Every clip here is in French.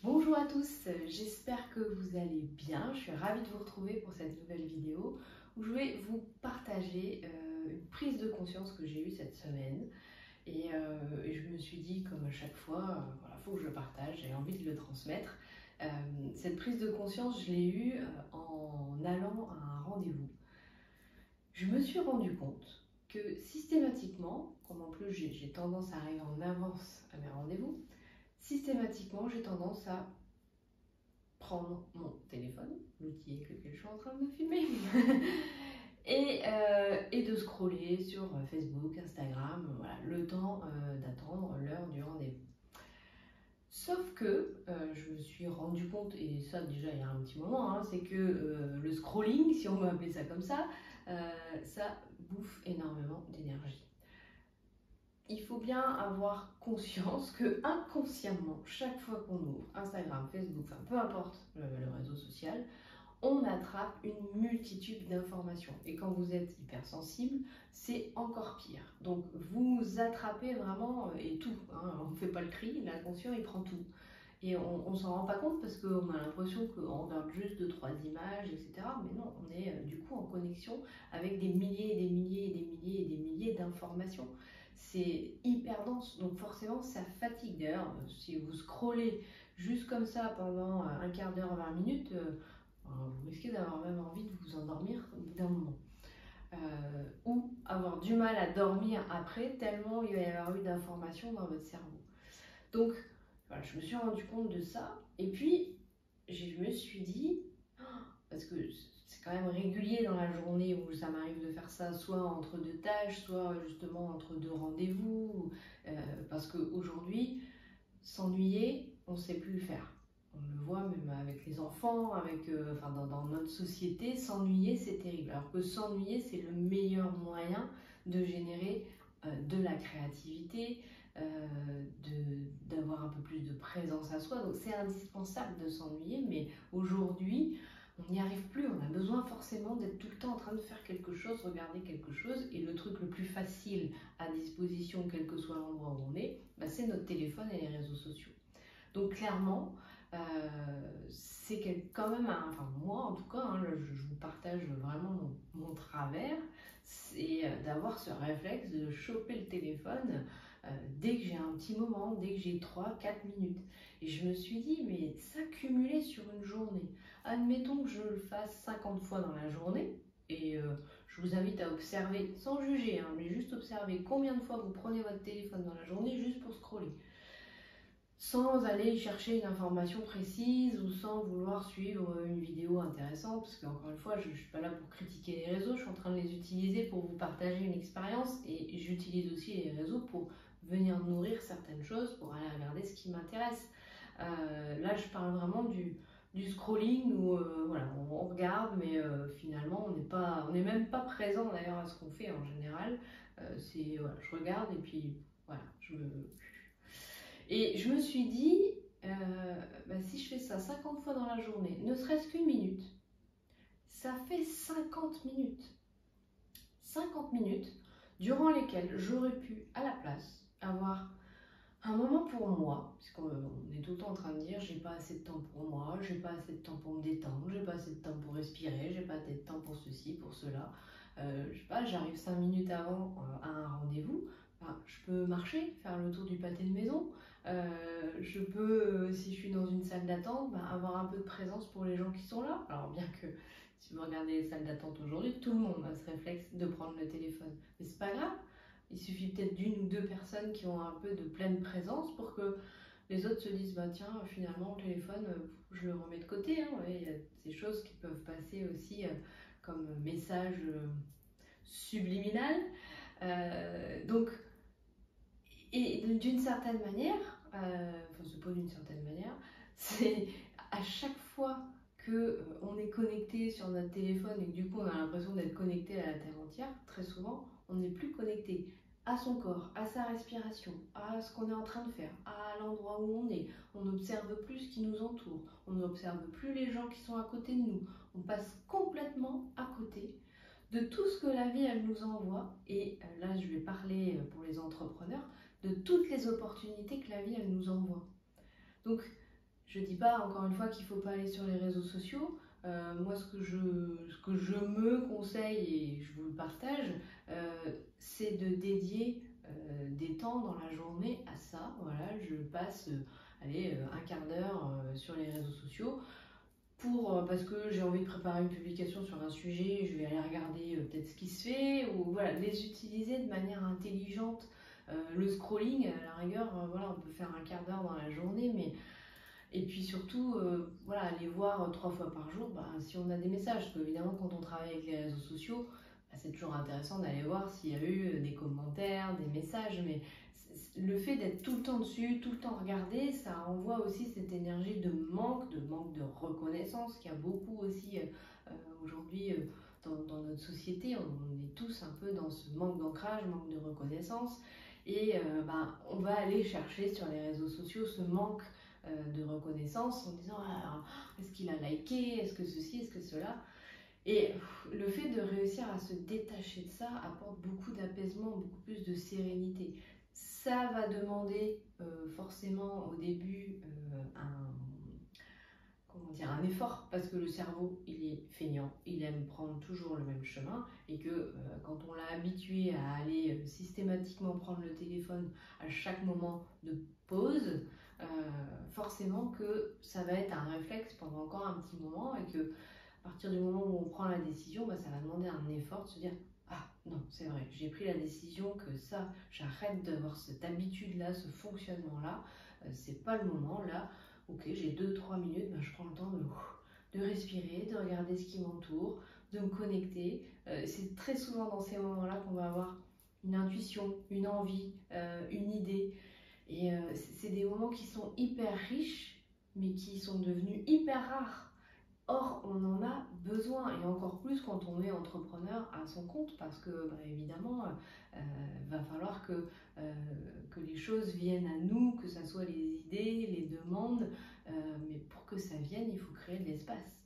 Bonjour à tous, j'espère que vous allez bien. Je suis ravie de vous retrouver pour cette nouvelle vidéo où je vais vous partager une prise de conscience que j'ai eue cette semaine. Et je me suis dit, comme à chaque fois, voilà, faut que je le partage, j'ai envie de le transmettre. Cette prise de conscience, je l'ai eue en allant à un rendez-vous. Je me suis rendu compte que systématiquement, comme en plus j'ai tendance à arriver en avance à mes rendez-vous, systématiquement j'ai tendance à prendre mon téléphone, l'outil avec lequel je suis en train de me filmer, et de scroller sur Facebook, Instagram, voilà, le temps d'attendre l'heure du rendez-vous. Sauf que je me suis rendu compte, et ça déjà il y a un petit moment, hein, c'est que le scrolling, si on veut appeler ça comme ça bouffe énormément d'énergie. Il faut bien avoir conscience que inconsciemment, chaque fois qu'on ouvre Instagram, Facebook, enfin peu importe le réseau social, on attrape une multitude d'informations. Et quand vous êtes hypersensible, c'est encore pire. Donc vous attrapez vraiment, et tout, hein, on ne fait pas le tri, l'inconscient il prend tout. Et on ne s'en rend pas compte parce qu'on a l'impression qu'on regarde juste 2-3 images, etc. Mais non, on est du coup en connexion avec des milliers et des milliers et des milliers et des milliers d'informations. C'est hyper dense, donc forcément ça fatigue. D'ailleurs, si vous scrollez juste comme ça pendant un quart d'heure, 20 minutes, vous risquez d'avoir même envie de vous endormir au bout d'un moment. Ou avoir du mal à dormir après, tellement il va y avoir eu d'informations dans votre cerveau. Donc, voilà, je me suis rendu compte de ça. Et puis, je me suis dit, parce que c'est quand même régulier dans la journée où ça m'arrive de faire ça, soit entre deux tâches, soit justement entre deux rendez-vous, parce qu'aujourd'hui, s'ennuyer, on ne sait plus le faire. On le voit même avec les enfants, enfin dans notre société, s'ennuyer c'est terrible. Alors que s'ennuyer c'est le meilleur moyen de générer de la créativité, d'avoir un peu plus de présence à soi. Donc c'est indispensable de s'ennuyer, mais aujourd'hui on n'y arrive plus. On a besoin forcément d'être tout le temps en train de faire quelque chose, regarder quelque chose. Et le truc le plus facile à disposition, quel que soit l'endroit où on est, c'est notre téléphone et les réseaux sociaux. Donc clairement, c'est quand même, enfin moi en tout cas, hein, je vous partage vraiment mon travers, c'est d'avoir ce réflexe de choper le téléphone dès que j'ai un petit moment, dès que j'ai 3-4 minutes. Et je me suis dit, mais s'accumuler sur une journée, admettons que je le fasse 50 fois dans la journée, et je vous invite à observer, sans juger, hein, mais juste observer combien de fois vous prenez votre téléphone dans la journée juste pour scroller, sans aller chercher une information précise ou sans vouloir suivre une vidéo intéressante, parce qu'encore une fois, je ne suis pas là pour critiquer les réseaux, je suis en train de les utiliser pour vous partager une expérience, et j'utilise aussi les réseaux pour venir nourrir certaines choses, pour aller regarder ce qui m'intéresse. Là, je parle vraiment du scrolling où voilà, on regarde, mais finalement, on n'est même pas présent d'ailleurs à ce qu'on fait en général. Voilà, je regarde et puis voilà, et je me suis dit, si je fais ça 50 fois dans la journée, ne serait-ce qu'une minute, ça fait 50 minutes. 50 minutes durant lesquelles j'aurais pu, à la place, avoir un moment pour moi, puisqu'on est tout le temps en train de dire j'ai pas assez de temps pour moi, j'ai pas assez de temps pour me détendre, j'ai pas assez de temps pour respirer, j'ai pas assez de temps pour ceci, pour cela. Je sais pas, j'arrive 5 minutes avant à un rendez-vous, je peux marcher, faire le tour du pâté de maison. Je peux, si je suis dans une salle d'attente, avoir un peu de présence pour les gens qui sont là. Alors bien que si vous regardez les salles d'attente aujourd'hui, tout le monde a ce réflexe de prendre le téléphone. Mais c'est pas grave. Il suffit peut-être d'une ou deux personnes qui ont un peu de pleine présence pour que les autres se disent tiens, finalement, le téléphone, je le remets de côté. Hein. Il y a ces choses qui peuvent passer aussi comme message subliminal. Donc, et d'une certaine manière, c'est pas d'une certaine manière, c'est à chaque fois qu'on est connecté sur notre téléphone et que du coup on a l'impression d'être connecté à la Terre entière, très souvent on n'est plus connecté à son corps, à sa respiration, à ce qu'on est en train de faire, à l'endroit où on est. On n'observe plus ce qui nous entoure, on n'observe plus les gens qui sont à côté de nous. On passe complètement à côté de tout ce que la vie elle nous envoie. Et là je vais parler pour les entrepreneurs de toutes les opportunités que la vie elle nous envoie. Donc Je dis pas encore une fois qu'il faut pas aller sur les réseaux sociaux. Moi, ce que je me conseille et je vous le partage, c'est de dédier des temps dans la journée à ça. Voilà, je passe allez, un quart d'heure sur les réseaux sociaux parce que j'ai envie de préparer une publication sur un sujet, je vais aller regarder peut-être ce qui se fait, ou voilà, les utiliser de manière intelligente. Le scrolling, à la rigueur, voilà, on peut faire un quart d'heure dans la journée, mais et puis surtout, voilà, aller voir 3 fois par jour, bah, si on a des messages, parce qu'évidemment quand on travaille avec les réseaux sociaux, bah, c'est toujours intéressant d'aller voir s'il y a eu des commentaires, des messages, mais le fait d'être tout le temps dessus, tout le temps regardé, ça envoie aussi cette énergie de manque de reconnaissance, qu'il y a beaucoup aussi aujourd'hui dans notre société. On est tous un peu dans ce manque d'ancrage, manque de reconnaissance, et bah, on va aller chercher sur les réseaux sociaux ce manque de reconnaissance en disant ah, est-ce qu'il a liké, est-ce que ceci, est-ce que cela. Et le fait de réussir à se détacher de ça apporte beaucoup d'apaisement, beaucoup plus de sérénité. Ça va demander forcément au début un effort, parce que le cerveau il est feignant, il aime prendre toujours le même chemin, et que quand on l'a habitué à aller systématiquement prendre le téléphone à chaque moment de pause, forcément que ça va être un réflexe pendant encore un petit moment, et que à partir du moment où on prend la décision, bah, ça va demander un effort de se dire ah non, c'est vrai, j'ai pris la décision que ça, j'arrête d'avoir cette habitude-là, ce fonctionnement-là, c'est pas le moment là. Ok, j'ai 2-3 minutes, ben, je prends le temps de respirer, de regarder ce qui m'entoure, de me connecter. C'est très souvent dans ces moments-là qu'on va avoir une intuition, une envie, une idée. Et c'est des moments qui sont hyper riches, mais qui sont devenus hyper rares. Or, on en a besoin, et encore plus quand on est entrepreneur à son compte, parce que bah, évidemment, va falloir que les choses viennent à nous, que ce soit les idées, les demandes, mais pour que ça vienne, il faut créer de l'espace.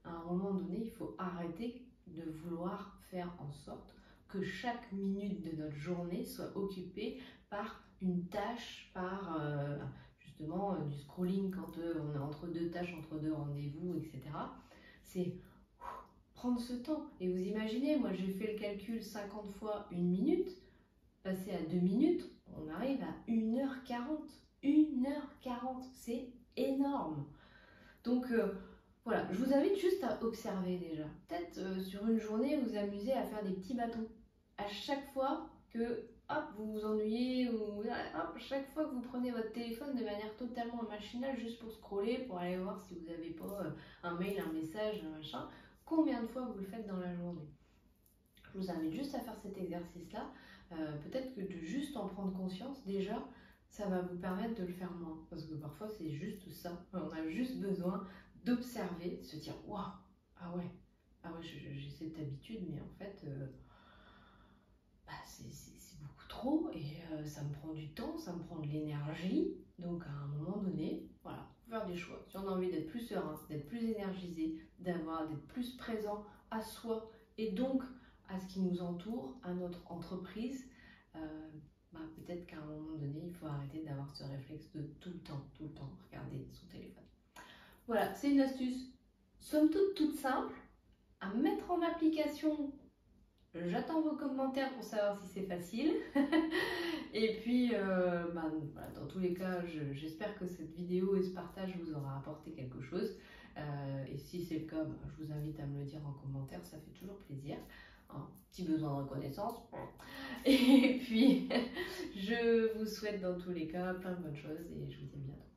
À un moment donné, il faut arrêter de vouloir faire en sorte que chaque minute de notre journée soit occupée par une tâche, par justement du scrolling quand on est entre deux tâches, entre deux rendez-vous, etc. C'est prendre ce temps. Et vous imaginez, moi j'ai fait le calcul 50 fois une minute, passer à 2 minutes, on arrive à 1h40. 1h40, c'est énorme. Donc voilà, je vous invite juste à observer déjà. Peut-être sur une journée, vous amusez à faire des petits bâtons. À chaque fois que hop, vous vous ennuyez, ou hop, chaque fois que vous prenez votre téléphone de manière totalement machinale, juste pour scroller, pour aller voir si vous n'avez pas un mail, un message, un machin, combien de fois vous le faites dans la journée? Je vous invite juste à faire cet exercice-là. Peut-être que de juste en prendre conscience, déjà, ça va vous permettre de le faire moins. Parce que parfois, c'est juste ça. On a juste besoin d'observer, de se dire waouh, ah ouais, j'ai cette habitude, mais en fait, bah, c'est beaucoup trop, et ça me prend du temps, ça me prend de l'énergie. Donc, à un moment donné, voilà, faire des choix. Si on a envie d'être plus serein, d'être plus énergisé, d'être plus présent à soi, et donc à ce qui nous entoure, à notre entreprise, bah, peut-être qu'à un moment donné, il faut arrêter d'avoir ce réflexe de tout le temps, regarder son téléphone. Voilà, c'est une astuce, somme toute simple, à mettre en application. J'attends vos commentaires pour savoir si c'est facile. Et puis, bah, voilà, dans tous les cas, j'espère que cette vidéo et ce partage vous aura apporté quelque chose. Et si c'est le cas, bah, je vous invite à me le dire en commentaire, ça fait toujours plaisir. Un petit besoin de reconnaissance. Et puis, je vous souhaite dans tous les cas plein de bonnes choses, et je vous dis à bientôt.